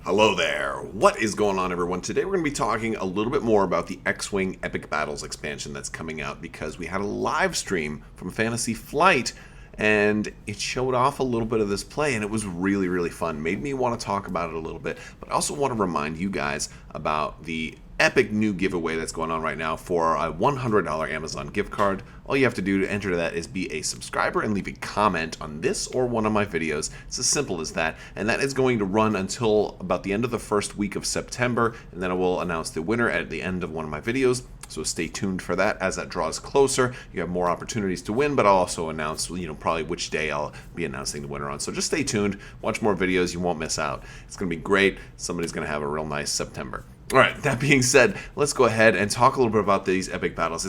Hello there. What is going on, everyone? Today we're going to be talking a little bit more about the X-Wing Epic Battles expansion that's coming out because we had a live stream from Fantasy Flight and it showed off a little bit of this play and it was really, really fun. Made me want to talk about it a little bit, but I also want to remind you guys about the epic new giveaway that's going on right now for a $100 Amazon gift card. All you have to do to enter that is be a subscriber and leave a comment on this or one of my videos. It's as simple as that, and that is going to run until about the end of the first week of September, and then I will announce the winner at the end of one of my videos. So stay tuned for that. As that draws closer, you have more opportunities to win, but I'll also announce, probably which day I'll be announcing the winner on. So just stay tuned, watch more videos, you won't miss out. It's going to be great. Somebody's going to have a real nice September. All right, that being said, let's go ahead and talk a little bit about these epic battles.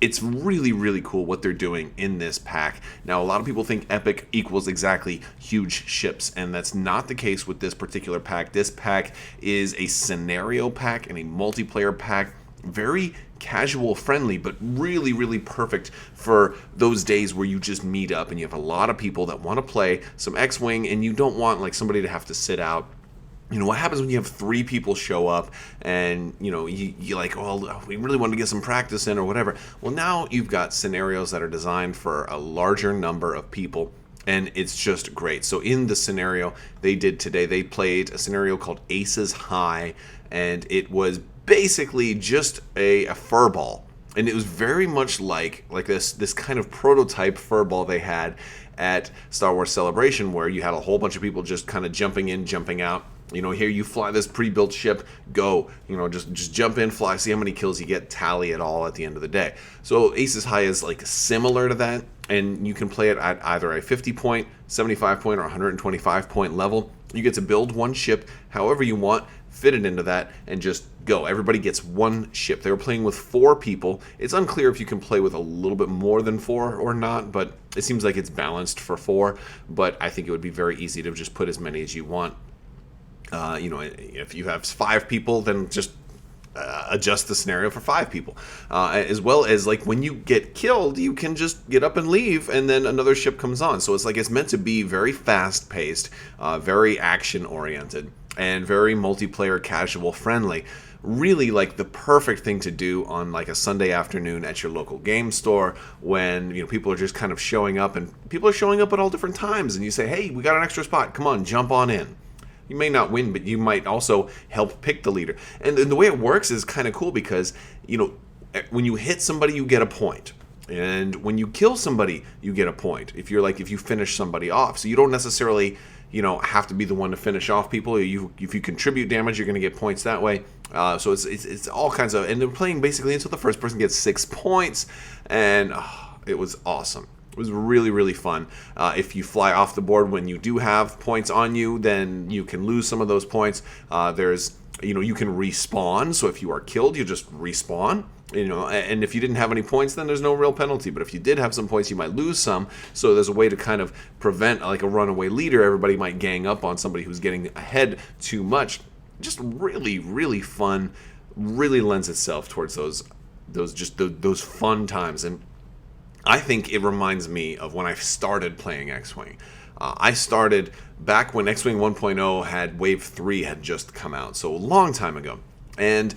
It's really, really cool what they're doing in this pack. Now, a lot of people think epic equals exactly huge ships, and that's not the case with this particular pack. This pack is a scenario pack and a multiplayer pack. Very casual friendly, but really, really perfect for those days where you just meet up and you have a lot of people that want to play some X-Wing and you don't want like somebody to have to sit out. What happens when you have 3 people show up and, you like, well, we really want to get some practice in or whatever. Well, now you've got scenarios that are designed for a larger number of people, and it's just great. So in the scenario they did today, they played a scenario called Aces High, and it was basically just a furball. And it was very much like this kind of prototype furball they had at Star Wars Celebration, where you had a whole bunch of people just kind of jumping in, jumping out. Here you fly this pre-built ship, go, just jump in, fly, see how many kills you get, tally it all at the end of the day. So Aces High is like similar to that, and you can play it at either a 50 point, 75 point, or 125 point level. You get to build one ship however you want, fit it into that, and just go. Everybody gets one ship. They were playing with 4 people. It's unclear if you can play with a little bit more than 4 or not, but it seems like it's balanced for 4, but I think it would be very easy to just put as many as you want. If you have 5 people, then just adjust the scenario for 5 people. As well as like when you get killed, you can just get up and leave and then another ship comes on. So it's meant to be very fast paced, very action oriented, and very multiplayer casual friendly. Really like the perfect thing to do on like a Sunday afternoon at your local game store when people are just kind of showing up, and people are showing up at all different times, and you say, hey, we got an extra spot, come on, jump on in. You may not win, but you might also help pick the leader. And the way it works is kind of cool because, when you hit somebody, you get a point. And when you kill somebody, you get a point. If you finish somebody off. So you don't necessarily, have to be the one to finish off people. If you contribute damage, you're going to get points that way. So it's all kinds of, and they're playing basically until the first person gets 6 points. And it was awesome. It was really, really fun. If you fly off the board when you do have points on you, then you can lose some of those points. You can respawn. So if you are killed, you just respawn. And if you didn't have any points, then there's no real penalty. But if you did have some points, you might lose some. So there's a way to kind of prevent like a runaway leader. Everybody might gang up on somebody who's getting ahead too much. Just really, really fun. Really lends itself towards those fun times. And I think it reminds me of when I started playing X-Wing. I started back when X-Wing 1.0 had Wave 3 had just come out, so a long time ago. And,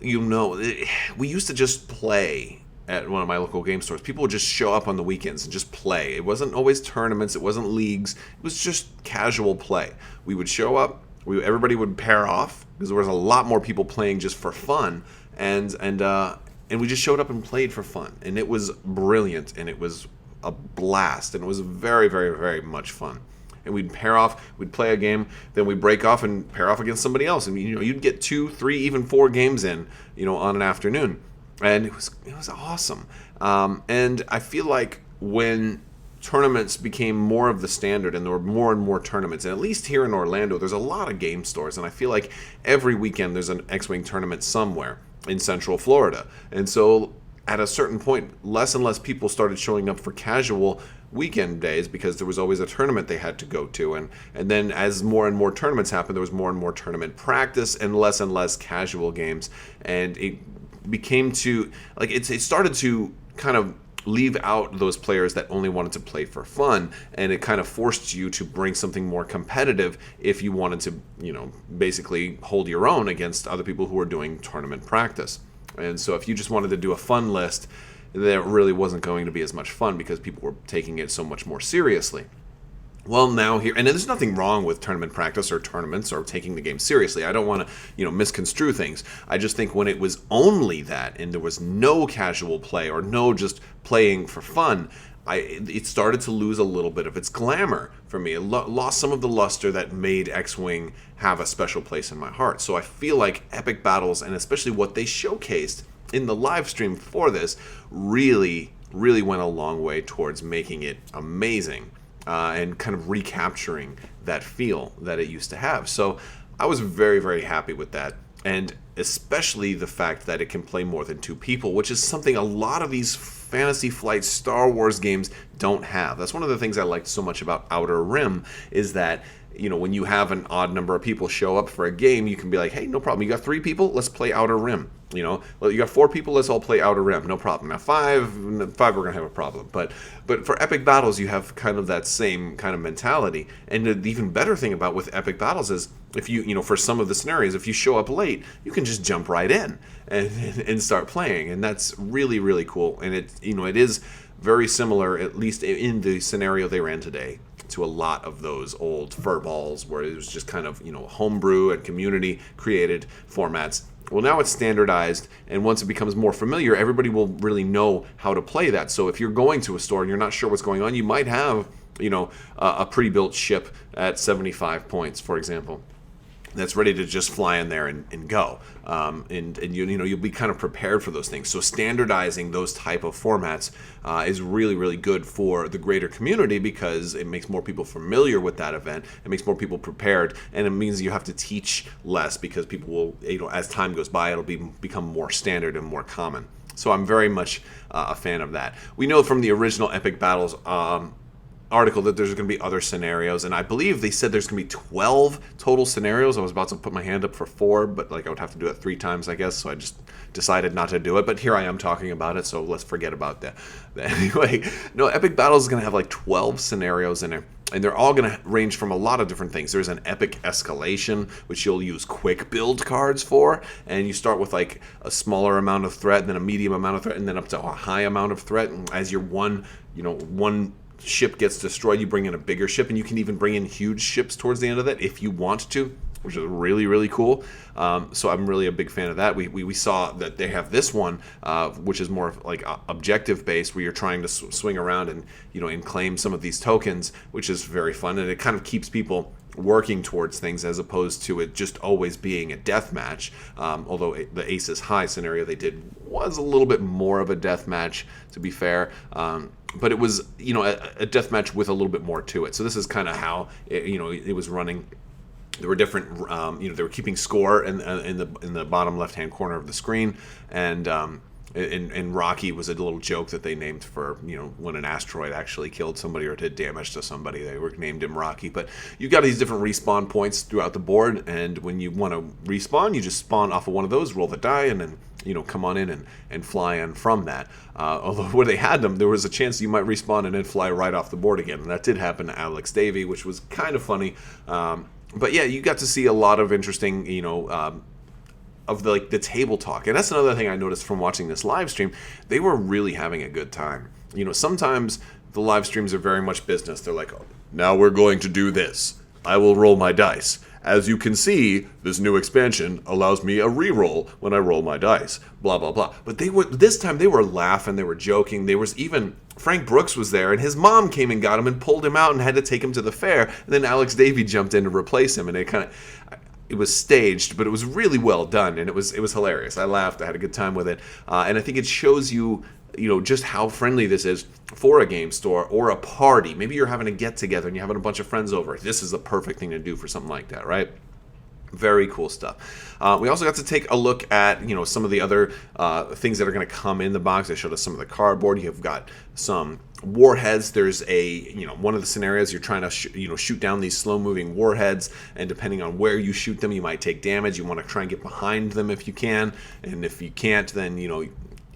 we used to just play at one of my local game stores. People would just show up on the weekends and just play. It wasn't always tournaments, it wasn't leagues, it was just casual play. We would show up, everybody would pair off, because there was a lot more people playing just for fun, and we just showed up and played for fun. And it was brilliant, and it was a blast, and it was very, very, very much fun. And we'd pair off, we'd play a game, then we'd break off and pair off against somebody else. And, you'd get 2, 3, even 4 games in, on an afternoon. And it was awesome. And I feel like when tournaments became more of the standard and there were more and more tournaments, and at least here in Orlando, there's a lot of game stores. And I feel like every weekend there's an X-Wing tournament somewhere in Central Florida. And so at a certain point, less and less people started showing up for casual weekend days because there was always a tournament they had to go to. And then as more and more tournaments happened, there was more and more tournament practice and less casual games. And it became it started to kind of leave out those players that only wanted to play for fun, and it kind of forced you to bring something more competitive if you wanted to, basically hold your own against other people who were doing tournament practice. And so if you just wanted to do a fun list, there really wasn't going to be as much fun because people were taking it so much more seriously. Well, now here, and there's nothing wrong with tournament practice or tournaments or taking the game seriously. I don't want to, misconstrue things. I just think when it was only that and there was no casual play or no just playing for fun, it started to lose a little bit of its glamour for me. It lost some of the luster that made X-Wing have a special place in my heart. So I feel like Epic Battles, and especially what they showcased in the live stream for this, really, really went a long way towards making it amazing. And kind of recapturing that feel that it used to have. So I was very, very happy with that. And especially the fact that it can play more than 2 people, which is something a lot of these Fantasy Flight Star Wars games don't have. That's one of the things I liked so much about Outer Rim, is that when you have an odd number of people show up for a game, you can be like, hey, no problem. You got 3 people? Let's play Outer Rim. Well, you got 4 people, let's all play Outer Rim, no problem. Now 5 we're gonna have a problem. But for Epic Battles, you have kind of that same kind of mentality. And the even better thing about with Epic Battles is if for some of the scenarios, if you show up late, you can just jump right in and start playing, and that's really, really cool. And it is very similar, at least in the scenario they ran today, to a lot of those old furballs where it was just kind of homebrew and community created formats. Well, now it's standardized, and once it becomes more familiar, everybody will really know how to play that. So if you're going to a store and you're not sure what's going on, you might have a pre-built ship at 75 points, for example, that's ready to just fly in there and go. And you'll be kind of prepared for those things. So standardizing those type of formats is really, really good for the greater community because it makes more people familiar with that event. It makes more people prepared, and it means you have to teach less because people will, as time goes by, it'll become more standard and more common. So I'm very much a fan of that. We know from the original Epic Battles article that there's going to be other scenarios, and I believe they said there's going to be 12 total scenarios. I was about to put my hand up for 4, but I would have to do it 3 times, I guess, so I just decided not to do it. But here I am talking about it, so let's forget about that. Anyway, no, Epic Battles is going to have 12 scenarios in it, and they're all going to range from a lot of different things. There's an epic escalation, which you'll use quick build cards for, and you start with a smaller amount of threat, and then a medium amount of threat, and then up to a high amount of threat. And as your one ship gets destroyed, you bring in a bigger ship, and you can even bring in huge ships towards the end of that if you want to, which is really, really cool. So I'm really a big fan of that. We saw that they have this one, which is more objective based, where you're trying to swing around and claim some of these tokens, which is very fun, and it kind of keeps people working towards things as opposed to it just always being a death match. Although the Aces High scenario they did was a little bit more of a death match, to be fair. But it was, a death match with a little bit more to it. So this is kind of how it was running. There were different, they were keeping score in the bottom left-hand corner of the screen, and Rocky was a little joke that they named for, when an asteroid actually killed somebody or did damage to somebody, they were named him Rocky. But you got these different respawn points throughout the board, and when you want to respawn, you just spawn off of one of those, roll the die, and then come on in and fly in from that. Although where they had them, there was a chance you might respawn and then fly right off the board again, and that did happen to Alex Davey, which was kind of funny. But yeah, you got to see a lot of interesting, of the table talk. And that's another thing I noticed from watching this live stream. They were really having a good time. Sometimes the live streams are very much business. They're like, oh, now we're going to do this. I will roll my dice. As you can see, this new expansion allows me a reroll when I roll my dice. Blah, blah, blah. But this time they were laughing, they were joking. There was even Frank Brooks was there, and his mom came and got him and pulled him out and had to take him to the fair. And then Alex Davey jumped in to replace him, and it was staged, but it was really well done, and it was hilarious. I laughed, I had a good time with it, and I think it shows you just how friendly this is for a game store or a party. Maybe you're having a get-together and you're having a bunch of friends over. This is the perfect thing to do for something like that, right? Very cool stuff. We also got to take a look at some of the other things that are going to come in the box. They showed us some of the cardboard. You've got some warheads. There's one of the scenarios you're trying to shoot down these slow-moving warheads, and depending on where you shoot them, you might take damage. You want to try and get behind them if you can, and if you can't, then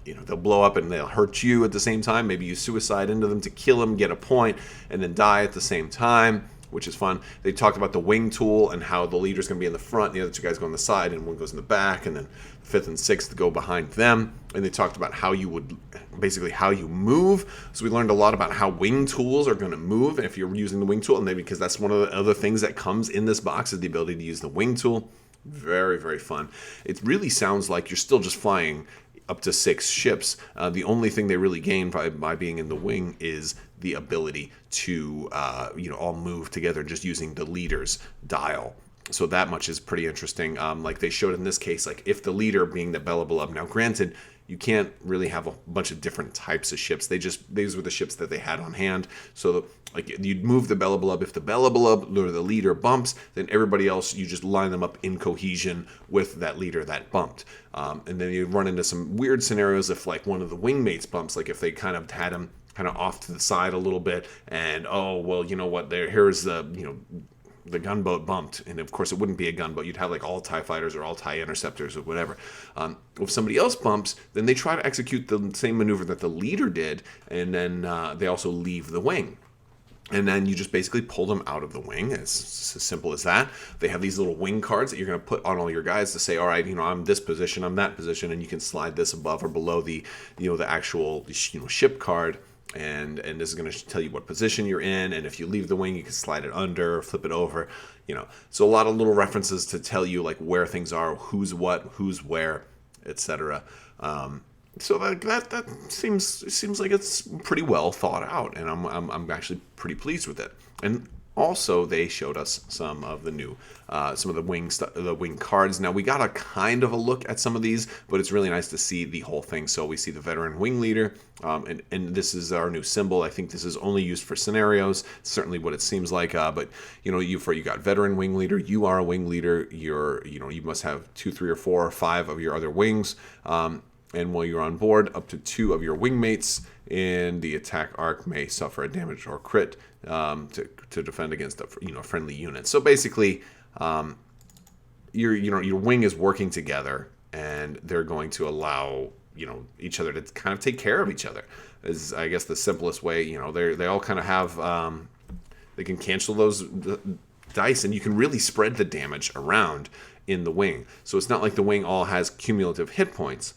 they'll blow up and they'll hurt you at the same time. Maybe you suicide into them to kill them, get a point, and then die at the same time, which is fun. They talked about the wing tool and how the leader's going to be in the front, and the other two guys go on the side, and one goes in the back, and then fifth and sixth go behind them. And they talked about how you move. So we learned a lot about how wing tools are going to move if you're using the wing tool, and maybe because that's one of the other things that comes in this box is the ability to use the wing tool. Very, very fun. It really sounds like you're still just flying up to 6 ships. The only thing they really gain by being in the wing is the ability to all move together just using the leader's dial. So that much is pretty interesting. Like they showed in this case, like if the leader being the Belabulub. Now, granted, you can't really have a bunch of different types of ships. These were the ships that they had on hand. So like you'd move the Belabulub. If the Belabulub or the leader bumps, then everybody else, you just line them up in cohesion with that leader that bumped. And then you'd run into some weird scenarios if like one of the wingmates bumps, like if they kind of had him kind of off to the side a little bit, and you know what, here's the gunboat bumped, and of course it wouldn't be a gunboat. You'd have like all TIE fighters or all TIE interceptors or whatever. If somebody else bumps, then they try to execute the same maneuver that the leader did, and then they also leave the wing. And then you just basically pull them out of the wing. It's as simple as that. They have these little wing cards that you're going to put on all your guys to say, all right, I'm this position, I'm that position, and you can slide this above or below the actual ship card. And this is going to tell you what position you're in, and if you leave the wing, you can slide it under, flip it over, So a lot of little references to tell you like where things are, who's what, who's where, etc. So that seems like it's pretty well thought out, and I'm actually pretty pleased with it. And also, they showed us some of the new, some of the wing cards. Now we got a kind of a look at some of these, but it's really nice to see the whole thing. So we see the veteran wing leader, and this is our new symbol. I think this is only used for scenarios. Certainly, what it seems like. But you got veteran wing leader. You are a wing leader. You must have 2, 3, or 4, or 5 of your other wings. And while you're on board, up to 2 of your wingmates in the attack arc may suffer a damage or crit to defend against a friendly unit. So basically, your wing is working together, and they're going to allow each other to kind of take care of each other. Is I guess the simplest way. They all kind of have they can cancel those dice, and you can really spread the damage around in the wing. So it's not like the wing all has cumulative hit points.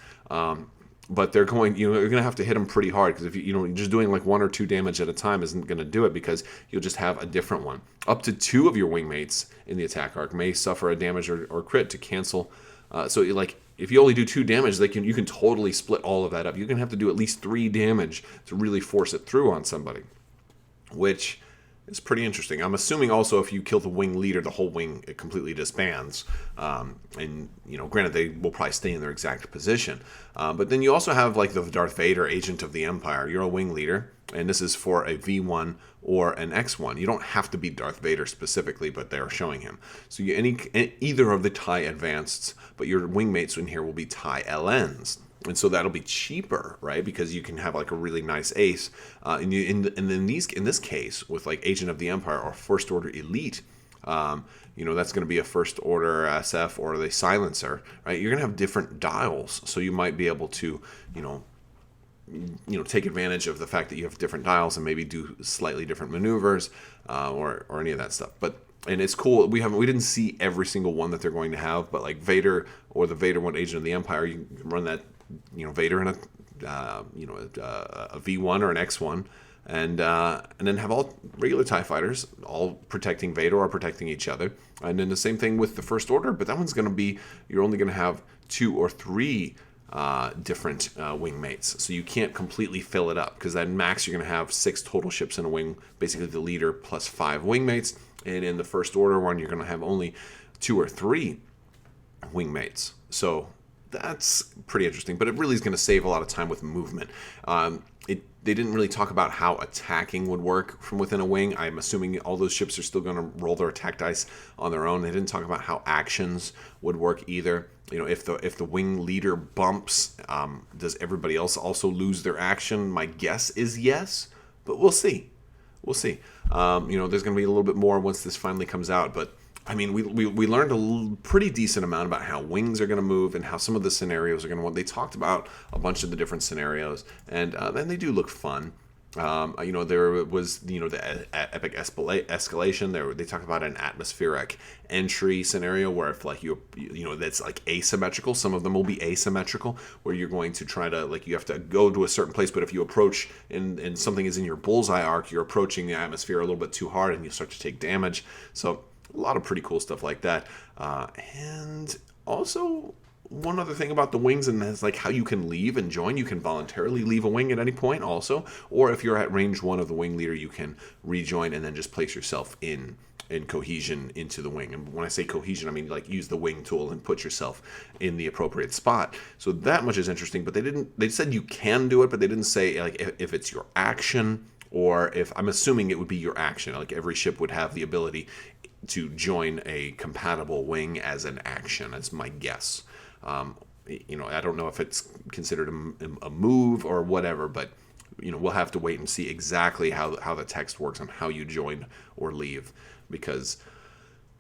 But they're going, you're going to have to hit them pretty hard, because if just doing like 1 or 2 damage at a time isn't going to do it, because you'll just have a different one. Up to 2 of your wingmates in the attack arc may suffer a damage or crit to cancel. So if you only do 2 damage, you can totally split all of that up. You're going to have to do at least 3 damage to really force it through on somebody, which is pretty interesting. I'm assuming also if you kill the wing leader, the whole wing it completely disbands. And granted, they will probably stay in their exact position. But then you also have like the Darth Vader, Agent of the Empire. You're a wing leader, and this is for a V1 or an X1. You don't have to be Darth Vader specifically, but they're showing him. So either of the TIE Advanceds, but your wingmates in here will be TIE LNs. And so that'll be cheaper, right? Because you can have like a really nice ace. And in this case, with like Agent of the Empire or First Order Elite, that's going to be a First Order SF or the Silencer, right? You're going to have different dials, so you might be able to, take advantage of the fact that you have different dials and maybe do slightly different maneuvers or any of that stuff. And it's cool. We didn't see every single one that they're going to have, but like Vader or the Vader one Agent of the Empire, you can run that. Vader in a V1 or an X1, and then have all regular TIE fighters all protecting Vader or protecting each other. And then the same thing with the First Order, but that one's going to be, you're only going to have 2 or 3 different wingmates, so you can't completely fill it up, because then max you're going to have 6 total ships in a wing, basically the leader plus 5 wingmates. And in the First Order one, you're going to have only 2 or 3 wingmates. So that's pretty interesting, but it really is going to save a lot of time with movement. They didn't really talk about how attacking would work from within a wing. I'm assuming all those ships are still going to roll their attack dice on their own. They didn't talk about how actions would work either. If the wing leader bumps, does everybody else also lose their action? My guess is yes, but we'll see. There's going to be a little bit more once this finally comes out, but I mean, we learned a pretty decent amount about how wings are going to move and how some of the scenarios are going to want. They talked about a bunch of the different scenarios, and then they do look fun. There was the epic escalation. They talked about an atmospheric entry scenario where if like that's like asymmetrical. Some of them will be asymmetrical, where you're going to try to you have to go to a certain place, but if you approach and something is in your bullseye arc, you're approaching the atmosphere a little bit too hard, and you start to take damage. So a lot of pretty cool stuff like that. And also, one other thing about the wings, and that's like how you can leave and join. You can voluntarily leave a wing at any point also, or if you're at range 1 of the wing leader, you can rejoin and then just place yourself in cohesion into the wing. And when I say cohesion, I mean use the wing tool and put yourself in the appropriate spot. So that much is interesting, but they said you can do it, but they didn't say if it's your action, or if, I'm assuming it would be your action. Like every ship would have the ability to join a compatible wing as an action. That's my guess. I don't know if it's considered a move or whatever, but we'll have to wait and see exactly how the text works on how you join or leave, because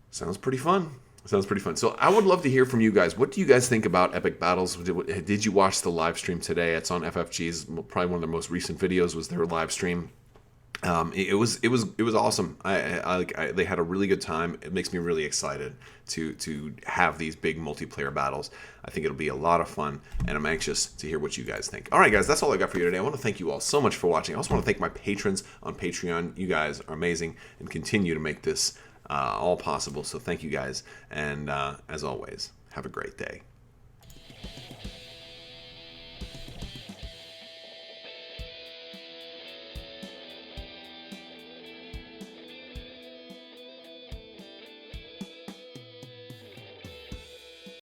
it sounds pretty fun. So I would love to hear from you guys. What do you guys think about epic battles? Did you watch the live stream today? It's on FFG's. Probably one of their most recent videos was their live stream. It was awesome. They had a really good time. It makes me really excited to have these big multiplayer battles. I think it'll be a lot of fun, and I'm anxious to hear what you guys think. All right, guys, that's all I got for you today. I want to thank you all so much for watching. I also want to thank my patrons on Patreon. You guys are amazing and continue to make this all possible. So thank you guys, and as always, have a great day.